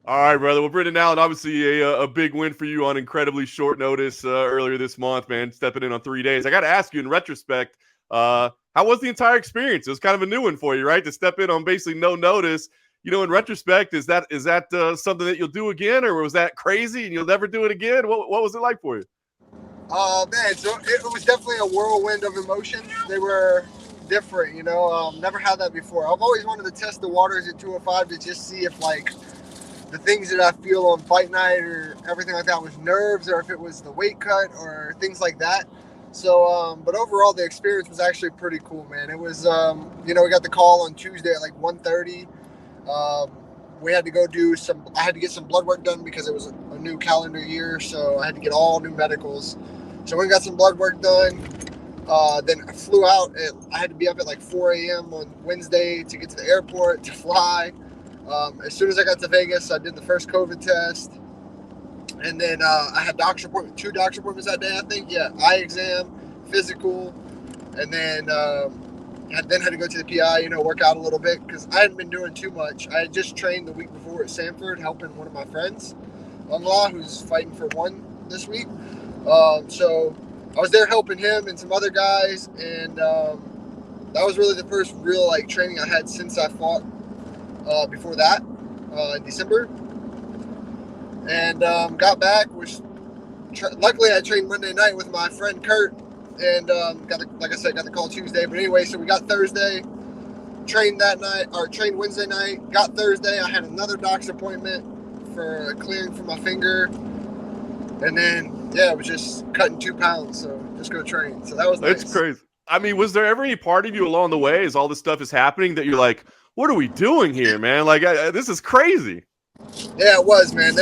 All right, brother. Well, Brendan Allen, obviously a big win for you on incredibly short notice earlier this month, man. Stepping in on 3 days. I got to ask you, in retrospect, how was the entire experience? It was kind of a new one for you, right? To step in on basically no notice. In retrospect, is that something that you'll do again, or was that crazy and you'll never do it again? What was it like for you? Oh man, so it was definitely a whirlwind of emotions. They were different, never had that before. I've always wanted to test the waters at 205 to just see if like the things that I feel on fight night or everything like that was nerves, or if it was the weight cut or things like that. So, but overall, the experience was actually pretty cool, man. It was, we got the call on Tuesday at like 1:30. Um, we had to go I had to get some blood work done because it was a new calendar year. So I had to get all new medicals. So we got some blood work done. Then I flew out. I had to be up at like 4 a.m. on Wednesday to get to the airport to fly. As soon as I got to Vegas, I did the first COVID test. And then I had two doctor's appointments that day, I think. Yeah, eye exam, physical. And then had to go to the PI, work out a little bit because I hadn't been doing too much. I had just trained the week before at Sanford, helping one of my friends, Law, who's fighting for one this week. So I was there helping him and some other guys, and that was really the first real like training I had since I fought before that in December. And got back. Luckily I trained Monday night with my friend Kurt, and got the call Tuesday. But anyway, so we got Thursday, trained Wednesday night, got Thursday. I had another doc's appointment for clearing for my finger, and then it was just cutting 2 pounds. So just go train. So that was nice. It's crazy. I mean, was there ever any part of you along the way as all this stuff is happening that you're like, what are we doing here, man? Like, this is crazy. Yeah, it was, man.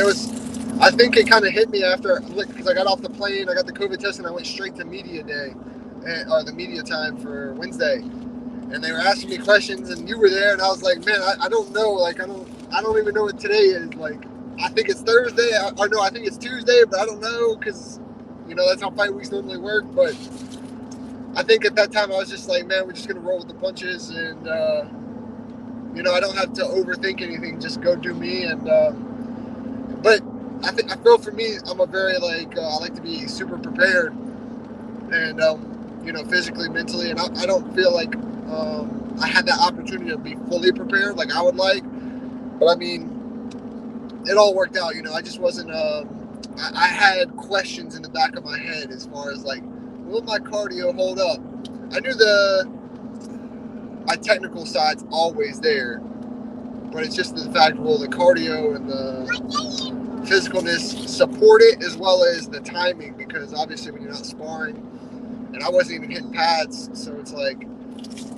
I think it kind of hit me after, because I got off the plane, I got the COVID test, and I went straight to media day, or the media time for Wednesday. And they were asking me questions, and you were there, and I was like, man, I don't know. Like, I don't even know what today is. Like, I think it's Thursday, or no, I think it's Tuesday, but I don't know, because, that's how fight weeks normally work. But I think at that time I was just like, man, we're just going to roll with the punches, and, I don't have to overthink anything, just go do me. And, but I feel for me, I'm a very I like to be super prepared, and physically, mentally, and I don't feel like I had that opportunity to be fully prepared like I would like. But I mean, it all worked out. I just wasn't. I had questions in the back of my head as far as like, will my cardio hold up? I knew my technical side's always there, but it's just the fact, will the cardio and the physicalness support it, as well as the timing, because obviously when you're not sparring, and I wasn't even hitting pads, so it's like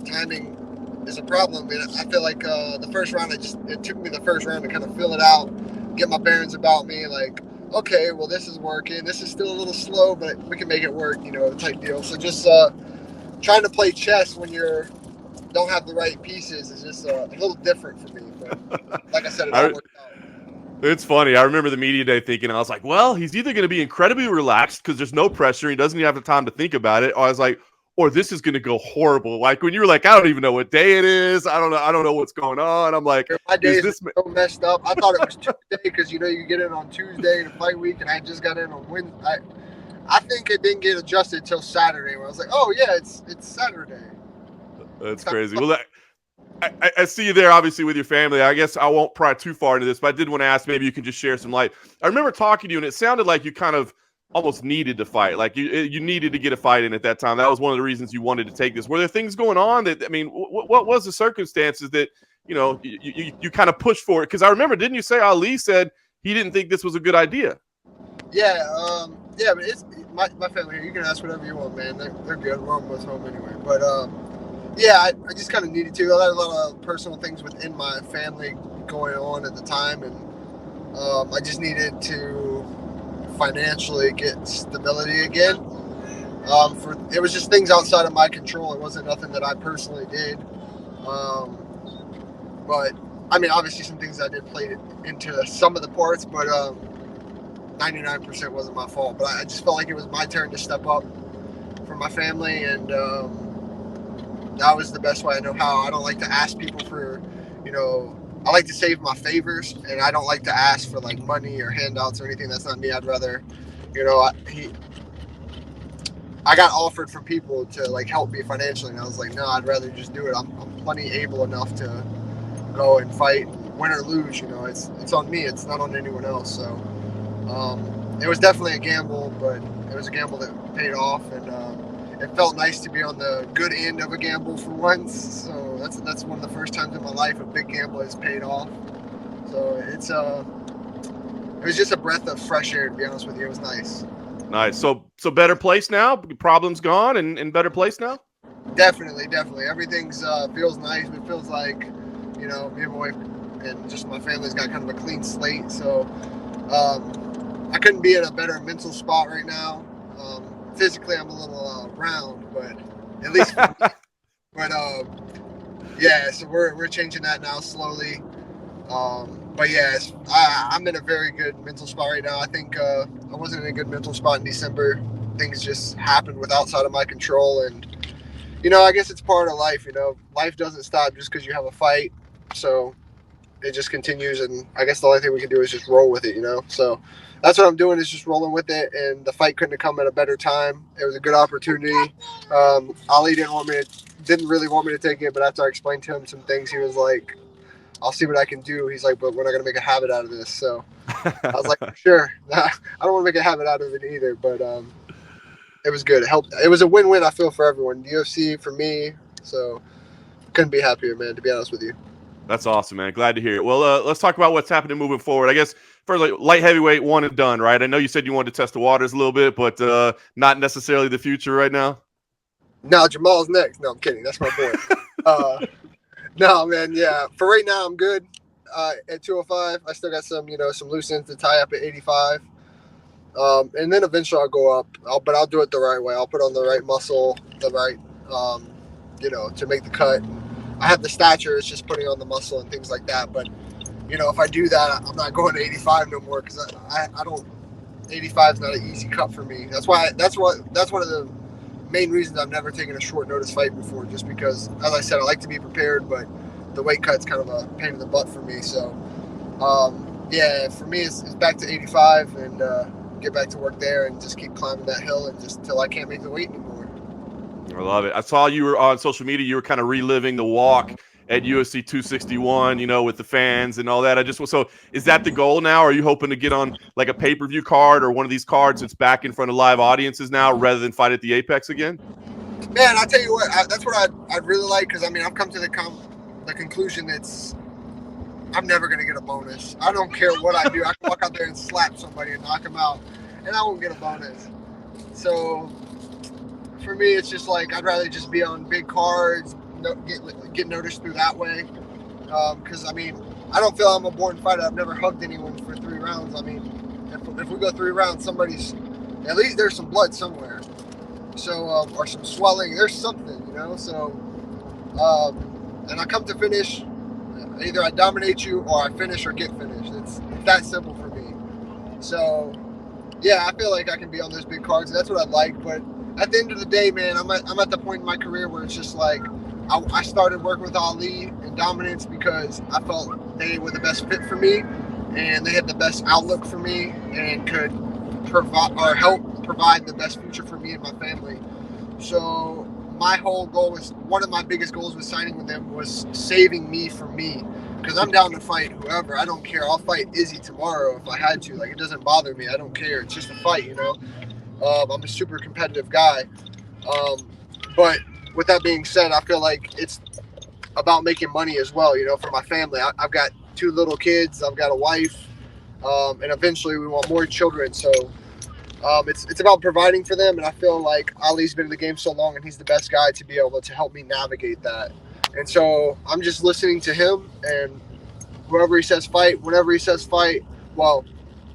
timing is a problem. And I feel like the first round, it took me the first round to kind of fill it out, get my bearings about me, like, okay, well, this is working, this is still a little slow, but we can make it work, type deal. So just trying to play chess when you don't have the right pieces is just a little different for me. But like I said, it all worked out. It's funny. I remember the media day thinking, I was like, well, he's either going to be incredibly relaxed because there's no pressure. He doesn't even have the time to think about it. Or I was like, or this is going to go horrible. Like when you were like, I don't even know what day it is. I don't know what's going on. I'm like, my days are so messed up. I thought it was Tuesday because, you get in on Tuesday to fight week, and I just got in on Wednesday. I think it didn't get adjusted until Saturday, where I was like, oh, yeah, it's Saturday. That's crazy. Well, I see you there, obviously, with your family. I guess I won't pry too far into this, but I did want to ask, maybe you can just share some light. I remember talking to you, and it sounded like you kind of almost needed to fight. Like you needed to get a fight in at that time. That was one of the reasons you wanted to take this. Were there things going on that, I mean, what was the circumstances that, you kind of pushed for it? Because I remember, didn't you say Ali said he didn't think this was a good idea? Yeah, but it's my family here. You can ask whatever you want, man. They're good. We're almost home anyway. But, yeah, I just kind of needed to. I had a lot of personal things within my family going on at the time, and I just needed to financially get stability again. It was just things outside of my control. It wasn't nothing that I personally did. But I mean, obviously some things I did play into some of the parts, but 99% wasn't my fault. But I just felt like it was my turn to step up for my family, and that was the best way I know how. I don't like to ask people for, I like to save my favors, and I don't like to ask for like money or handouts or anything. That's not me. I'd rather, you know, I got offered from people to like help me financially, and I was like, no, I'd rather just do it. I'm plenty able enough to go and fight, win or lose. You know, it's on me. It's not on anyone else. So it was definitely a gamble, but it was a gamble that paid off, and it felt nice to be on the good end of a gamble for once. So that's one of the first times in my life a big gamble has paid off. So it was just a breath of fresh air, to be honest with you. It was nice. Nice. So better place now? Problems gone and better place now? Definitely. Everything's feels nice. It feels like, you know, me and my wife and just my family's got kind of a clean slate. So I couldn't be in a better mental spot right now. Physically, I'm a little round, but at least for me. But yeah, so we're changing that now slowly. But yeah, I'm in a very good mental spot right now. I think I wasn't in a good mental spot in December. Things just happened with outside of my control, and you know, I guess it's part of life. You know, life doesn't stop just because you have a fight. So it just continues, and I guess the only thing we can do is just roll with it. You know, so that's what I'm doing, is just rolling with it. And the fight couldn't have come at a better time. It was a good opportunity. Ali didn't really want me to take it, but after I explained to him some things, he was like, I'll see what I can do. He's like, but we're not going to make a habit out of this. So I was like, sure. I don't want to make a habit out of it either, but it was good. It helped. It was a win-win, I feel, for everyone. The UFC, for me. So couldn't be happier, man, to be honest with you. That's awesome, man. Glad to hear it. Well, let's talk about what's happening moving forward. I guess first, like, light heavyweight, one and done, right? I know you said you wanted to test the waters a little bit, but not necessarily the future right now. No, Jamal's next. No, I'm kidding. That's my boy. No, man. Yeah. For right now, I'm good at 205. I still got some loose ends to tie up at 85. And then eventually I'll go up. But I'll do it the right way. I'll put on the right muscle, the right, to make the cut. I have the stature. It's just putting on the muscle and things like that. But, if I do that, I'm not going to 85 no more, because I don't. 85 is not an easy cut for me. That's one of the main reasons I've never taken a short notice fight before, just because, as I said, I like to be prepared, but the weight cut's kind of a pain in the butt for me. So, yeah, for me, it's back to 85 and get back to work there and just keep climbing that hill and just till I can't make the weight anymore. I love it. I saw you were on social media. You were kind of reliving the walk at UFC 261, with the fans and all that. So is that the goal now? Are you hoping to get on like a pay-per-view card or one of these cards that's back in front of live audiences now, rather than fight at the Apex again? Man, I tell you what, that's what I'd really like, because I've come to the conclusion that I'm never going to get a bonus. I don't care what I do. I can walk out there and slap somebody and knock them out, and I won't get a bonus. So for me, it's just like I'd rather just be on big cards, get noticed through that way. Because I don't feel I'm a born fighter. I've never hugged anyone for 3 rounds. If we go 3 rounds, at least there's some blood somewhere. So or some swelling. There's something, So and I come to finish. Either I dominate you or I finish or get finished. It's that simple for me. So yeah, I feel like I can be on those big cards, and that's what I'd like. But at the end of the day, man, I'm at the point in my career where it's just like I started working with Ali and Dominance because I felt they were the best fit for me, and they had the best outlook for me, and could help provide the best future for me and my family. So my whole goal one of my biggest goals with signing with them was saving me from me, because I'm down to fight whoever. I don't care. I'll fight Izzy tomorrow if I had to. Like, it doesn't bother me. I don't care. It's just a fight, I'm a super competitive guy. But with that being said, I feel like it's about making money as well, for my family. I've got 2 little kids. I've got a wife. And eventually we want more children. So it's about providing for them. And I feel like Ali's been in the game so long, and he's the best guy to be able to help me navigate that. And so I'm just listening to him, and whoever he says fight, whenever he says fight,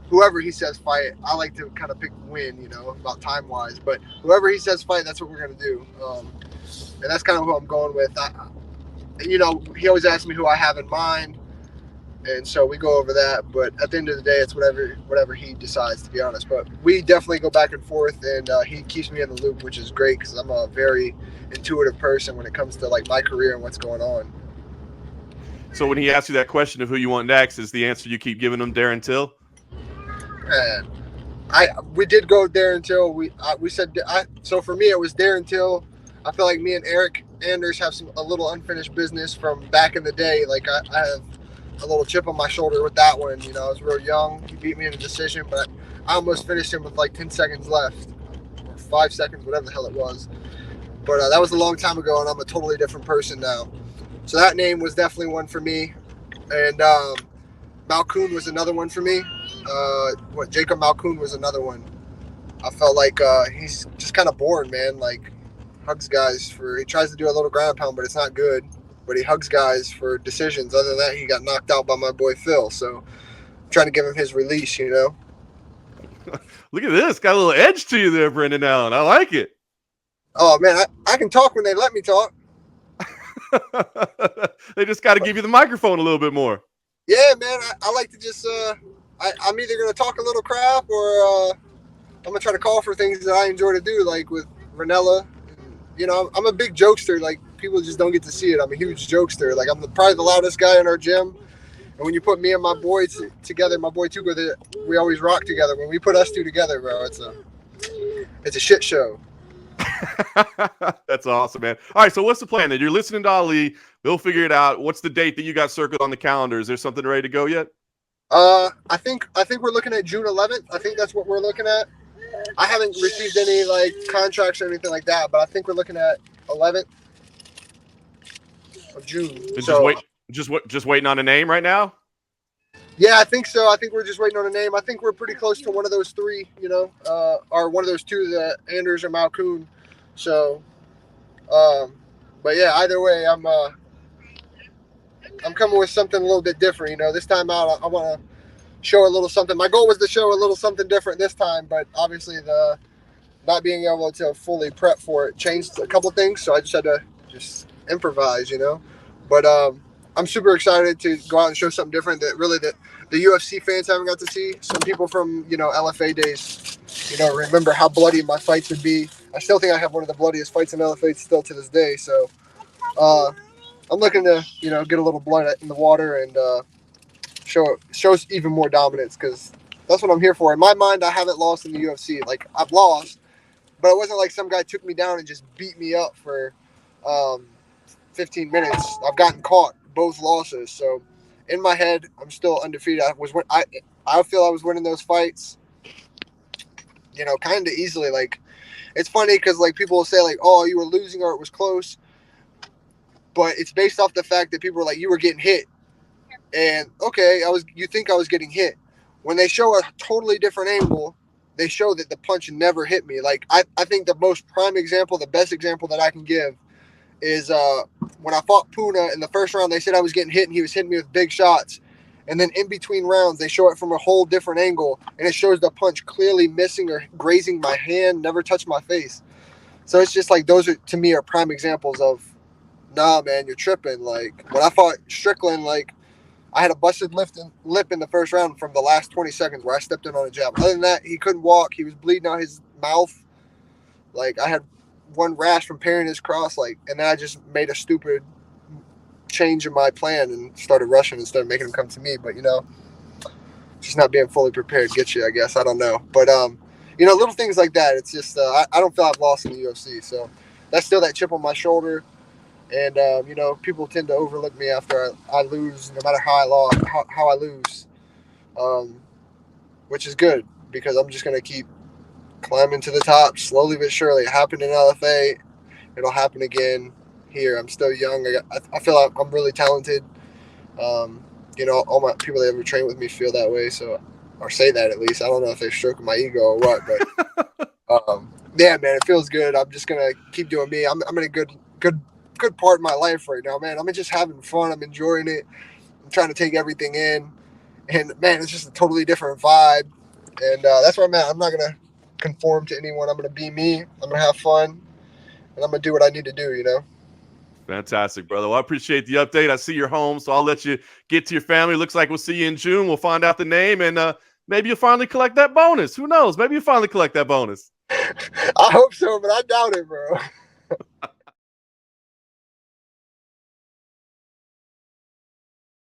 whoever he says fight, I like to kind of pick win, about time-wise. But whoever he says fight, that's what we're going to do. And that's kind of who I'm going with. He always asks me who I have in mind, and so we go over that. But at the end of the day, it's whatever he decides, to be honest. But we definitely go back and forth, and he keeps me in the loop, which is great, because I'm a very intuitive person when it comes to like my career and what's going on. So when he asks you that question of who you want next, is the answer you keep giving him Darren Till? Man, we did go Darren Till. We said so for me it was Darren Till. I feel like me and Eryk Anders have a little unfinished business from back in the day. Like I have a little chip on my shoulder with that one. You know, I was real young. He beat me in a decision, but I almost finished him with like 10 seconds left, or 5 seconds, whatever the hell it was. But that was a long time ago, and I'm a totally different person now. So that name was definitely one for me. And Malkoun was another one for me. Jacob Malkoun was another one. I felt like he's just kind of boring, man. Like, hugs guys he tries to do a little ground pound, but it's not good. But he hugs guys for decisions. Other than that, he got knocked out by my boy Phil. So I'm trying to give him his release, you know? Look at this. Got a little edge to you there, Brendan Allen. I like it. Oh, man, I can talk when they let me talk. They just got to give you the microphone a little bit more. Yeah, man, I like to just I'm either going to talk a little crap or I'm going to try to call for things that I enjoy to do, like with Ranella. You know, I'm a big jokester. Like, people just don't get to see it. I'm a huge jokester. Like, I'm probably the loudest guy in our gym. And when you put me and my boy together, my boy Tugo, we always rock together. When we put us two together, bro, it's a shit show. That's awesome, man. All right, so what's the plan then? You're listening to Ali. We'll figure it out. What's the date that you got circled on the calendar? Is there something ready to go yet? I think we're looking at June 11th. I think that's what we're looking at. I haven't received any like contracts or anything like that, but I think we're looking at 11th of June. Just waiting on a name right now. Yeah, I think so. I think we're just waiting on a name. I think we're pretty close to one of those three, you know, or one of those two, the Anders or Malkoun. So, but yeah, either way, I'm coming with something a little bit different. You know, this time out, I want to show a little something. My goal was to show a little something different this time, but obviously the not being able to fully prep for it changed a couple things. So I just had to improvise, you know. But I'm super excited to go out and show something different that really the UFC fans haven't got to see. Some people from, you know, LFA days, you know, remember how bloody my fights would be. I still think I have one of the bloodiest fights in LFA still to this day. So I'm looking to, you know, get a little blood in the water and shows even more dominance, because that's what I'm here for. In my mind, I haven't lost in the UFC. Like, I've lost, but it wasn't like some guy took me down and just beat me up for 15 minutes. I've gotten caught both losses. So in my head, I'm still undefeated. I feel I was winning those fights, you know, kind of easily. Like, it's funny because like people will say like, oh, you were losing or it was close, but it's based off the fact that people were like, you were getting hit. And okay, you think I was getting hit. When they show a totally different angle, they show that the punch never hit me. Like, I think the most prime example, the best example that I can give is when I fought Puna in the first round, they said I was getting hit and he was hitting me with big shots. And then in between rounds, they show it from a whole different angle, and it shows the punch clearly missing or grazing my hand, never touched my face. So it's just like, those are, to me, are prime examples of, nah, man, you're tripping. Like, when I fought Strickland, like, I had a busted lip in the first round from the last 20 seconds where I stepped in on a jab. Other than that, he couldn't walk. He was bleeding out his mouth. Like, I had one rash from parrying his cross. Like, and then I just made a stupid change in my plan and started rushing instead of making him come to me. But, you know, just not being fully prepared gets you, I guess. I don't know. But, you know, little things like that. It's just, I don't feel I've lost in the UFC. So that's still that chip on my shoulder. And, you know, people tend to overlook me after I lose, no matter how I lose, which is good, because I'm just going to keep climbing to the top slowly but surely. It happened in LFA. It'll happen again here. I'm still young. I feel like I'm really talented. You know, all my people that ever train with me feel that way, so, or say that at least. I don't know if they're stroking my ego or what, but yeah, man, it feels good. I'm just going to keep doing me. I'm in a good part of my life right now, man. I'm just having fun. I'm enjoying it. I'm trying to take everything in, and man, it's just a totally different vibe. And that's where I'm at. I'm not gonna conform to anyone. I'm gonna be me. I'm gonna have fun, and I'm gonna do what I need to do. You know. Fantastic, brother. Well, I appreciate the update. I see you're home, so I'll let you get to your family. Looks like we'll see you in June. We'll find out the name, and maybe you'll finally collect that bonus. Who knows? Maybe you'll finally collect that bonus. I hope so, but I doubt it, bro.